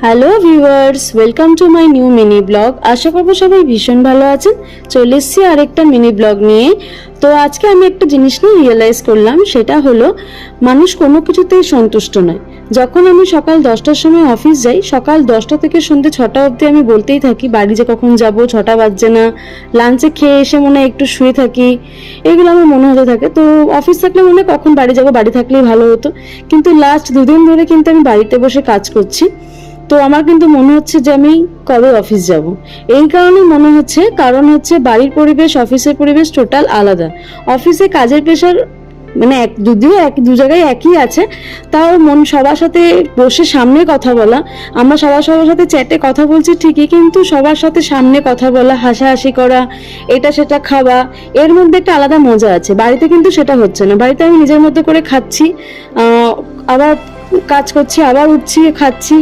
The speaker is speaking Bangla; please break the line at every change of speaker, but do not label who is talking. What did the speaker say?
Hello viewers, welcome to my new mini blog. আশা করবো সবাই ভীষণ ভালো আছেন। চলে এসেছি আরেকটা মিনি ব্লগ নিয়ে। তো আজকে আমি একটা জিনিস নিয়ে রিয়েলাইজ করলাম, সেটা হলো মানুষ কোনো কিছুতেই সন্তুষ্ট নয়। যখন আমি সকাল 10টার সময় অফিস যাই, সকাল 10টা থেকে সন্ধ্যে 6টা অবধি আমি বলতেই থাকি বাড়ি যে কখন যাব, 6টা বাজছে না, লাঞ্চে খেয়ে এসে মনে হয় একটু শুয়ে থাকি, এগুলো আমার মনে হতে থাকে। তো অফিস থাকলে মনে হয় কখন বাড়ি যাব, বাড়ি থাকলেই ভালো হতো। কিন্তু লাস্ট 2 দিন ধরে কিন্তু আমি বাড়িতে বসে কাজ করছি। তো আমার কিন্তু মনে হচ্ছে যে আমি কবে অফিস যাব। এই কারণে মনে হচ্ছে, কারণ হচ্ছে বাড়ির পরিবেশ অফিসের পরিবেশ টোটাল আলাদা। অফিসে কাজের প্রেশার মানে যদিও দু জায়গায় একই আছে, তাও সবার সাথে বসে সামনে কথা বলা, আমরা সবার সাথে চ্যাটে কথা বলছি ঠিকই, কিন্তু সবার সাথে সামনে কথা বলা, হাসাহাসি করা, এটা সেটা খাওয়া, এর মধ্যে একটা আলাদা মজা আছে। বাড়িতে কিন্তু সেটা হচ্ছে না। বাড়িতে আমি নিজের মতো করে খাচ্ছি, আবার কাজ করছি, আবার উঠছি, খাচ্ছি।